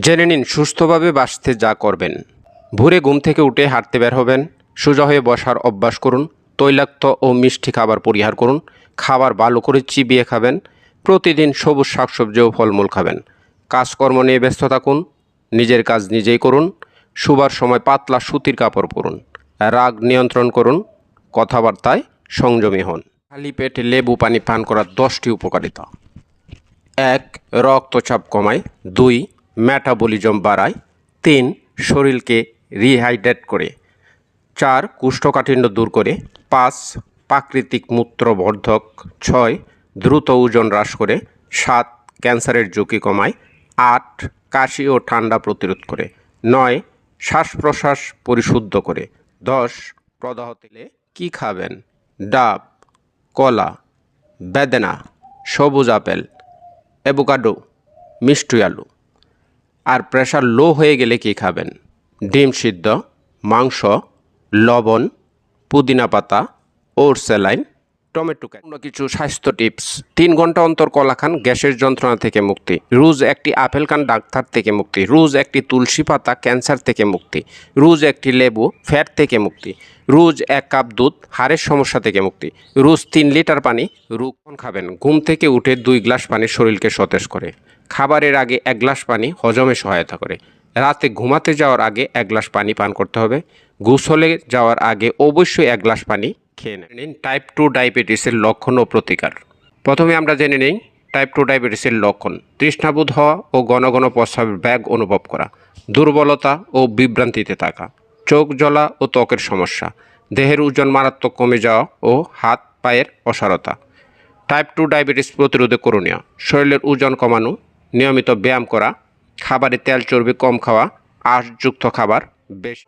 জেনে নিন সুস্থভাবে বাঁচতে যা করবেন। ভোরে ঘুম থেকে উঠে হাঁটতে বের হবেন, সোজা হয়ে বসার অভ্যাস করুন, তৈলাক্ত ও মিষ্টি খাবার পরিহার করুন, খাবার ভালো করে চিবিয়ে খাবেন, প্রতিদিন সবুজ শাকসবজি ও ফলমূল খাবেন, কাজকর্ম নিয়ে ব্যস্ত থাকুন, নিজের কাজ নিজেই করুন, শোবার সময় পাতলা সুতির কাপড় পরুন, রাগ নিয়ন্ত্রণ করুন, কথাবার্তায় সংযমী হন। খালি পেটে লেবু পানি পান করার 10টি উপকারিতা। 1. রক্তচাপ কমায়। 2. মেটাবলিজম বাড়ায়। 3. শরীরকে রিহাইড্রেট করে। 4. কোষ্ঠকাঠিন্য দূর করে। 5. প্রাকৃতিক মূত্রবর্ধক। 6. দ্রুত ওজন হ্রাস করে। 7. ক্যান্সারের ঝুঁকি কমায়। 8. কাশি ও ঠান্ডা প্রতিরোধ করে। 9. শ্বাস প্রশ্বাস পরিশুদ্ধ করে। 10. প্রদাহ তেলে কী খাবেন? ডাব, কলা, বেদানা, সবুজ আপেল, অ্যাভোকাডো, মিষ্টি আলু। আর প্রেশার লো হয়ে গেলে কী খাবেন? ডিম সিদ্ধ, মাংস, লবণ, পুদিনা পাতা, ওটস স্যালাইন, টমেটো। অন্য কিছু স্বাস্থ্য টিপস। 3 ঘন্টা অন্তর কলা খান, গ্যাসের যন্ত্রণা থেকে মুক্তি। রোজ একটি আপেল খান, ডাক্তার থেকে মুক্তি। রোজ একটি তুলসী পাতা, ক্যান্সার থেকে মুক্তি। রোজ একটি লেবু, ফ্যাট থেকে মুক্তি। রোজ 1 কাপ দুধ, হাড়ের সমস্যা থেকে মুক্তি। রোজ 3 লিটার পানি। কখন খাবেন? ঘুম থেকে উঠে 2 গ্লাস পানি শরীরকে সতেজ করে। খাবারের আগে 1 গ্লাস পানি হজমে সহায়তা করে। রাতে ঘুমাতে যাওয়ার আগে 1 গ্লাস পানি পান করতে হবে। গোসলে যাওয়ার আগে অবশ্যই 1 গ্লাস পানি খেয়ে নিন। টাইপ 2 ডায়াবেটিসের লক্ষণ ও প্রতিকার। প্রথমে আমরা জেনে নিই টাইপ 2 ডায়াবেটিসের লক্ষণ। তৃষ্ণাবোধ হওয়া ও ঘন ঘন প্রস্রাবের ব্যাগ অনুভব করা, দুর্বলতা ও বিভ্রান্তিতে থাকা, চোখ জ্বলা ও ত্বকের সমস্যা, দেহের ওজন মারাত্মক কমে যাওয়া ও হাত পায়ের অসাড়তা। টাইপ 2 ডায়াবেটিস প্রতিরোধে করণীয়: শরীরের ওজন কমানো, নিয়মিত ব্যায়াম করা, খাবারে তেল চর্বি কম খাওয়া, আঁশযুক্ত খাবার বেশি